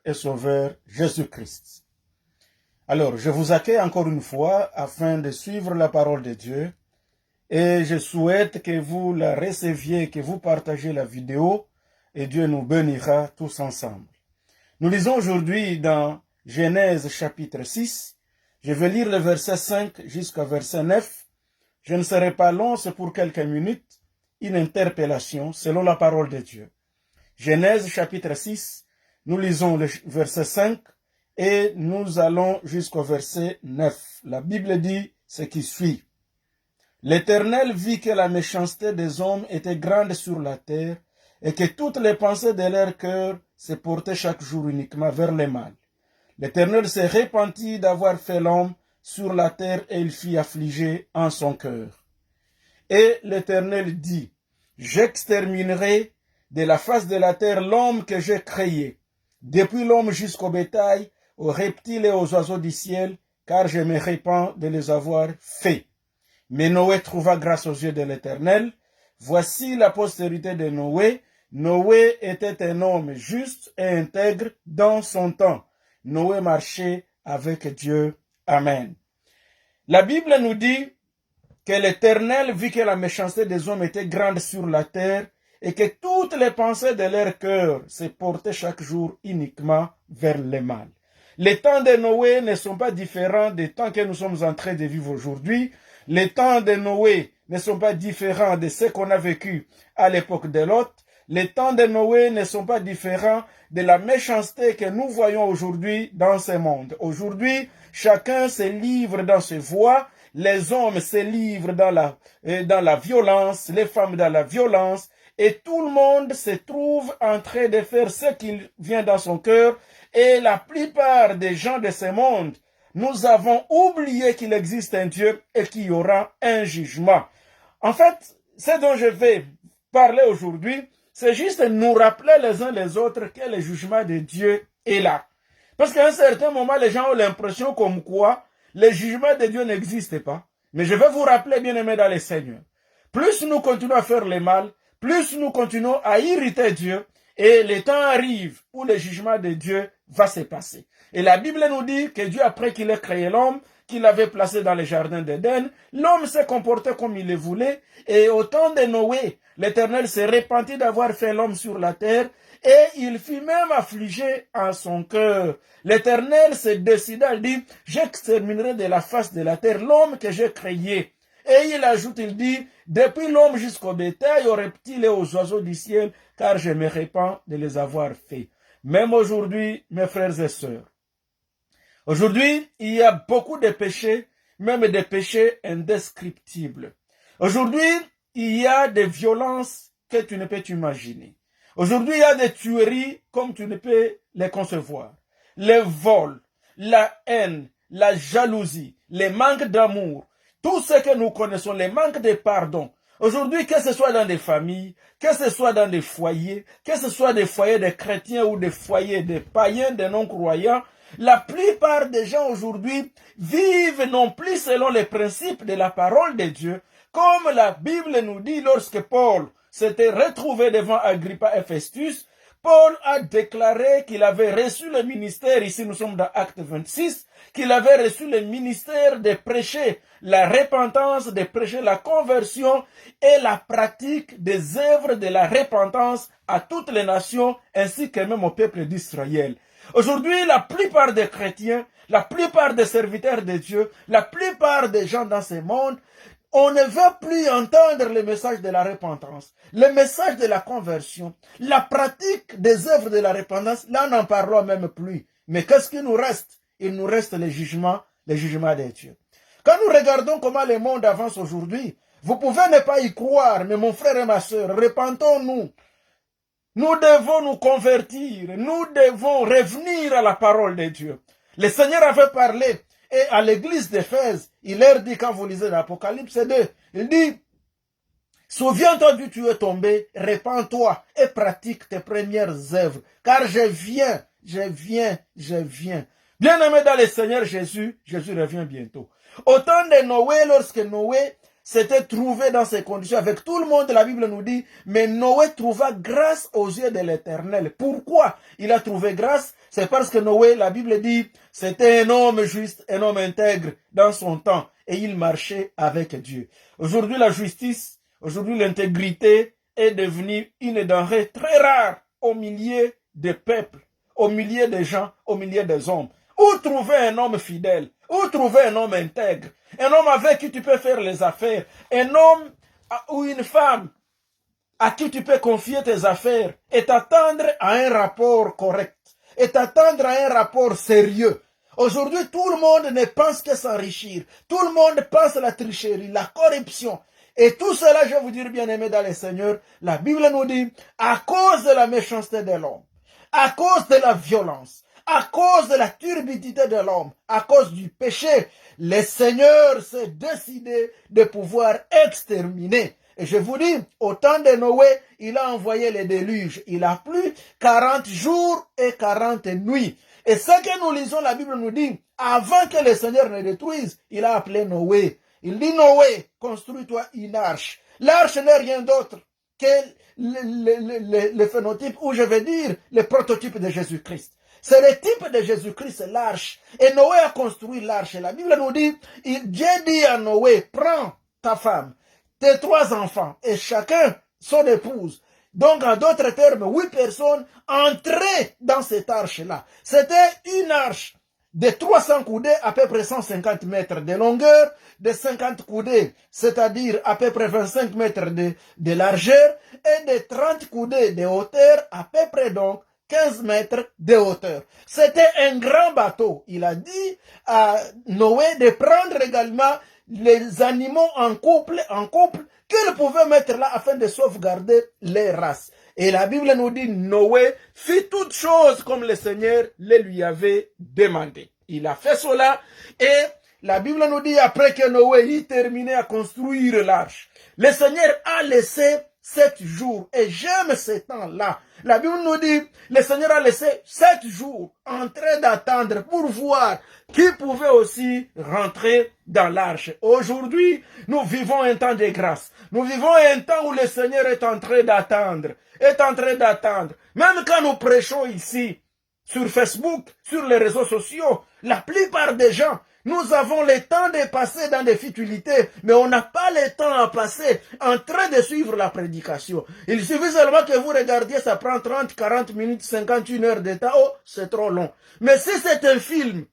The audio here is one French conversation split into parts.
et Sauveur Jésus-Christ. Alors, je vous accueille encore une fois afin de suivre la parole de Dieu et je souhaite que vous la receviez, que vous partagez la vidéo et Dieu nous bénira tous ensemble. Nous lisons aujourd'hui dans Genèse chapitre 6. Je vais lire le verset 5 jusqu'au verset 9. Je ne serai pas long, c'est pour quelques minutes, une interpellation selon la parole de Dieu. Genèse chapitre 6, nous lisons le verset 5 et nous allons jusqu'au verset 9. La Bible dit ce qui suit. L'Éternel vit que la méchanceté des hommes était grande sur la terre et que toutes les pensées de leur cœur se portaient chaque jour uniquement vers le mal. L'Éternel se repentit d'avoir fait l'homme sur la terre et il fit affliger en son cœur. Et l'Éternel dit, j'exterminerai de la face de la terre l'homme que j'ai créé, depuis l'homme jusqu'au bétail, aux reptiles et aux oiseaux du ciel, car je me répands de les avoir faits. Mais Noé trouva grâce aux yeux de l'Éternel. Voici la postérité de Noé. Noé était un homme juste et intègre dans son temps. Noé marchait avec Dieu. Amen. La Bible nous dit que l'Éternel vit que la méchanceté des hommes était grande sur la terre et que toutes les pensées de leur cœur se portaient chaque jour uniquement vers le mal. Les temps de Noé ne sont pas différents des temps que nous sommes en train de vivre aujourd'hui. Les temps de Noé ne sont pas différents de ce qu'on a vécu à l'époque de Lot. Les temps de Noé ne sont pas différents de la méchanceté que nous voyons aujourd'hui dans ce monde. Aujourd'hui, chacun se livre dans ses voies. Les hommes se livrent dans la violence, les femmes dans la violence, et tout le monde se trouve en train de faire ce qu'il vient dans son cœur. Et la plupart des gens de ce monde, nous avons oublié qu'il existe un Dieu et qu'il y aura un jugement. En fait, ce dont je vais parler aujourd'hui, c'est juste nous rappeler les uns les autres que le jugement de Dieu est là. Parce qu'à un certain moment, les gens ont l'impression comme quoi le jugement de Dieu n'existe pas. Mais je vais vous rappeler, bien-aimés dans le Seigneur, plus nous continuons à faire le mal, plus nous continuons à irriter Dieu, et le temps arrive où le jugement de Dieu va se passer. Et la Bible nous dit que Dieu, après qu'il ait créé l'homme, qu'il avait placé dans le jardin d'Éden, l'homme s'est comporté comme il le voulait, et au temps de Noé, l'Éternel s'est repenti d'avoir fait l'homme sur la terre, et il fut même affligé en son cœur. L'Éternel se décida, il dit, j'exterminerai de la face de la terre l'homme que j'ai créé. Et il ajoute, il dit, depuis l'homme jusqu'au bétail, aux reptiles et aux oiseaux du ciel, car je me répands de les avoir faits. Même aujourd'hui, mes frères et sœurs, aujourd'hui, il y a beaucoup de péchés, même des péchés indescriptibles. Aujourd'hui, il y a des violences que tu ne peux t'imaginer. Aujourd'hui, il y a des tueries comme tu ne peux les concevoir. Les vols, la haine, la jalousie, les manques d'amour, tout ce que nous connaissons, les manques de pardon. Aujourd'hui, que ce soit dans des familles, que ce soit dans des foyers, que ce soit des foyers de chrétiens ou des foyers de païens, de non-croyants, la plupart des gens aujourd'hui vivent non plus selon les principes de la parole de Dieu, comme la Bible nous dit lorsque Paul s'était retrouvé devant Agrippa et Festus. Paul a déclaré qu'il avait reçu le ministère, ici nous sommes dans Acte 26, qu'il avait reçu le ministère de prêcher la repentance, de prêcher la conversion et la pratique des œuvres de la repentance à toutes les nations ainsi que même au peuple d'Israël. Aujourd'hui, la plupart des chrétiens, la plupart des serviteurs de Dieu, la plupart des gens dans ce monde, on ne veut plus entendre le message de la repentance, le message de la conversion, la pratique des œuvres de la repentance. Là, n'en parlons même plus. Mais qu'est-ce qu'il nous reste? Il nous reste le jugement de Dieu. Quand nous regardons comment le monde avance aujourd'hui, vous pouvez ne pas y croire, mais mon frère et ma soeur, repentons-nous. Nous devons nous convertir, nous devons revenir à la parole de Dieu. Le Seigneur avait parlé et à l'église d'Éphèse, il leur dit, quand vous lisez l'Apocalypse 2, il dit, souviens-toi d'où tu es tombé, répands-toi et pratique tes premières œuvres, car je viens. Bien-aimé dans le Seigneur Jésus, Jésus revient bientôt. Au temps de Noé, lorsque Noé s'était trouvé dans ces conditions avec tout le monde, la Bible nous dit, mais Noé trouva grâce aux yeux de l'Éternel. Pourquoi il a trouvé grâce? C'est parce que Noé, la Bible dit, c'était un homme juste, un homme intègre dans son temps, et il marchait avec Dieu. Aujourd'hui, la justice, aujourd'hui, l'intégrité est devenue une denrée très rare au milieu des peuples, au milieu des gens, au milieu des hommes. Où trouver un homme fidèle? Où trouver un homme intègre? Un homme avec qui tu peux faire les affaires? Un homme ou une femme à qui tu peux confier tes affaires et t'attendre à un rapport correct, et t'attendre à un rapport sérieux. Aujourd'hui, tout le monde ne pense que s'enrichir. Tout le monde pense à la tricherie, la corruption. Et tout cela, je vais vous dire, bien-aimés dans le Seigneur, la Bible nous dit, à cause de la méchanceté de l'homme, à cause de la violence, à cause de la turbidité de l'homme, à cause du péché, le Seigneur s'est décidé de pouvoir exterminer. Et je vous dis, au temps de Noé, il a envoyé les déluges. Il a plu 40 jours et 40 nuits. Et ce que nous lisons, la Bible nous dit, avant que le Seigneur ne détruise, il a appelé Noé. Il dit, Noé, construis-toi une arche. L'arche n'est rien d'autre que le phénotype, ou je vais dire, le prototype de Jésus-Christ. C'est le type de Jésus-Christ, l'arche. Et Noé a construit l'arche. La Bible nous dit, Dieu dit à Noé, prends ta femme, tes 3 enfants, et chacun son épouse. Donc, en d'autres termes, 8 personnes entraient dans cette arche-là. C'était une arche de 300 coudées, à peu près 150 mètres de longueur, de 50 coudées, c'est-à-dire à peu près 25 mètres de largeur, et de 30 coudées de hauteur, à peu près donc 15 mètres de hauteur. C'était un grand bateau. Il a dit à Noé de prendre également les animaux en couple, qu'il pouvait mettre là afin de sauvegarder les races. Et la Bible nous dit, Noé fit toutes choses comme le Seigneur le lui avait demandé. Il a fait cela et la Bible nous dit, après que Noé y terminé à construire l'arche, le Seigneur a laissé 7 jours. Et j'aime ce temps-là. La Bible nous dit, le Seigneur a laissé 7 jours en train d'attendre pour voir qui pouvait aussi rentrer dans l'arche. Aujourd'hui, nous vivons un temps de grâce. Nous vivons un temps où le Seigneur est en train d'attendre. Même quand nous prêchons ici, sur Facebook, sur les réseaux sociaux, la plupart des gens, nous avons le temps de passer dans des futilités, mais on n'a pas le temps à passer en train de suivre la prédication. Il suffit seulement que vous regardiez, ça prend 30, 40 minutes, 51 heures de temps. Oh, c'est trop long. Mais si c'est un film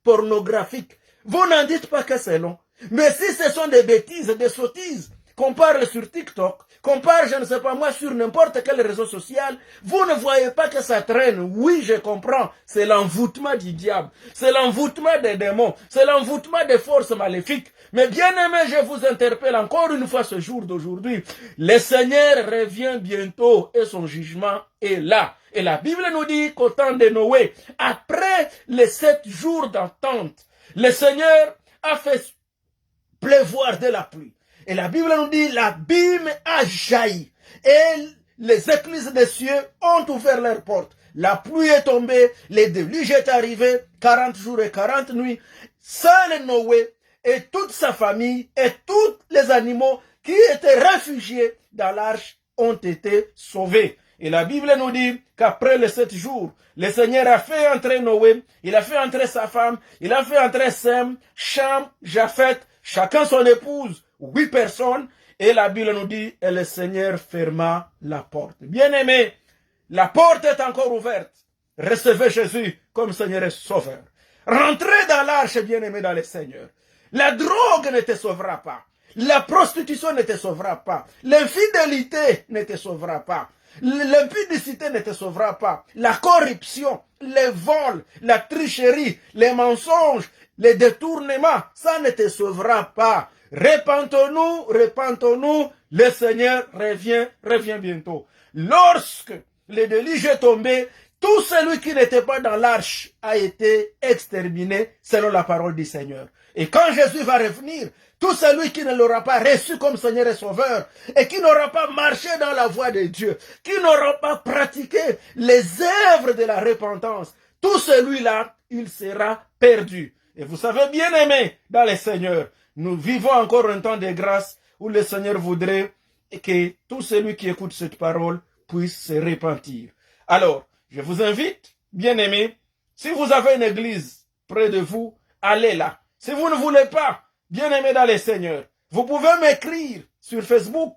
pornographique, vous n'en dites pas que c'est long. Mais si ce sont des bêtises, des sottises, qu'on parle sur TikTok, qu'on parle, je ne sais pas moi, sur n'importe quel réseau social, vous ne voyez pas que ça traîne. Oui, je comprends, c'est l'envoûtement du diable, c'est l'envoûtement des démons, c'est l'envoûtement des forces maléfiques. Mais bien aimé, je vous interpelle encore une fois ce jour d'aujourd'hui. Le Seigneur revient bientôt et son jugement est là. Et la Bible nous dit qu'au temps de Noé, après les 7 jours d'attente, le Seigneur a fait pleuvoir de la pluie. Et la Bible nous dit, l'abîme a jailli. Et les écluses des cieux ont ouvert leurs portes. La pluie est tombée, le déluge est arrivé, 40 jours et 40 nuits. Seul Noé et toute sa famille et tous les animaux qui étaient réfugiés dans l'arche ont été sauvés. Et la Bible nous dit qu'après les 7 jours, le Seigneur a fait entrer Noé, il a fait entrer sa femme, il a fait entrer Sem, Cham, Japheth, chacun son épouse, 8 personnes, et la Bible nous dit, et le Seigneur ferma la porte. Bien-aimés, la porte est encore ouverte. Recevez Jésus comme Seigneur et Sauveur. Rentrez dans l'arche, bien-aimés, dans le Seigneur. La drogue ne te sauvera pas. La prostitution ne te sauvera pas. L'infidélité ne te sauvera pas. L'impudicité ne te sauvera pas. La corruption, les vols, la tricherie, les mensonges, les détournements, ça ne te sauvera pas. Repentons-nous, le Seigneur revient bientôt. Lorsque le déluge est tombé, tout celui qui n'était pas dans l'arche a été exterminé selon la parole du Seigneur. Et quand Jésus va revenir, tout celui qui ne l'aura pas reçu comme Seigneur et Sauveur et qui n'aura pas marché dans la voie de Dieu, qui n'aura pas pratiqué les œuvres de la repentance, tout celui-là, il sera perdu. Et vous savez, bien aimé dans le Seigneur, nous vivons encore un temps de grâce où le Seigneur voudrait que tout celui qui écoute cette parole puisse se repentir. Alors, je vous invite, bien-aimés, si vous avez une église près de vous, allez là. Si vous ne voulez pas, bien-aimés dans le Seigneur, vous pouvez m'écrire sur Facebook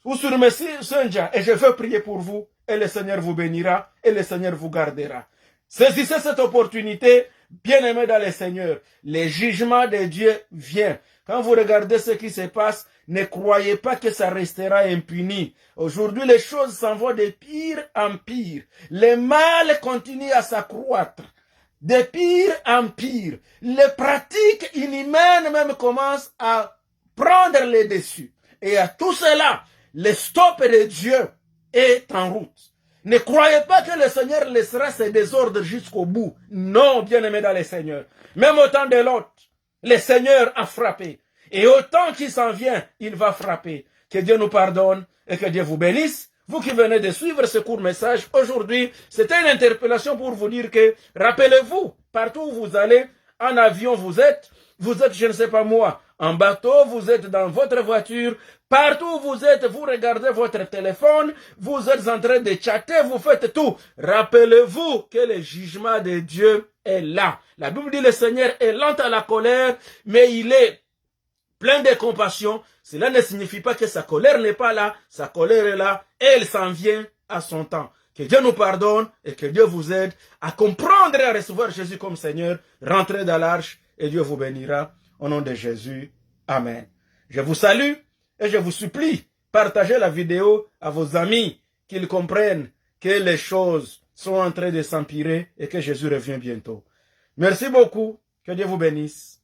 ou sur Messenger et je veux prier pour vous et le Seigneur vous bénira et le Seigneur vous gardera. Saisissez cette opportunité, bien-aimés dans le Seigneur. Le jugement de Dieu vient. Quand vous regardez ce qui se passe, ne croyez pas que ça restera impuni. Aujourd'hui, les choses s'en vont de pire en pire. Le mal continue à s'accroître. De pire en pire. Les pratiques inhumaines même commencent à prendre les dessus. Et à tout cela, le stop de Dieu est en route. Ne croyez pas que le Seigneur laissera ses désordres jusqu'au bout. Non, bien-aimé dans le Seigneur. Même au temps de l'autre, le Seigneur a frappé. Et au temps qui s'en vient, il va frapper. Que Dieu nous pardonne et que Dieu vous bénisse. Vous qui venez de suivre ce court message, aujourd'hui, c'était une interpellation pour vous dire que, rappelez-vous, partout où vous allez, en avion vous êtes, je ne sais pas moi, en bateau, vous êtes dans votre voiture, partout où vous êtes, vous regardez votre téléphone, vous êtes en train de chatter, vous faites tout. Rappelez-vous que le jugement de Dieu est là. La Bible dit le Seigneur est lent à la colère, mais il est plein de compassion. Cela ne signifie pas que sa colère n'est pas là, sa colère est là, et elle s'en vient à son temps. Que Dieu nous pardonne et que Dieu vous aide à comprendre et à recevoir Jésus comme Seigneur. Rentrez dans l'arche et Dieu vous bénira. Au nom de Jésus, Amen. Je vous salue et je vous supplie, partagez la vidéo à vos amis, qu'ils comprennent que les choses sont en train de s'empirer et que Jésus revient bientôt. Merci beaucoup, que Dieu vous bénisse.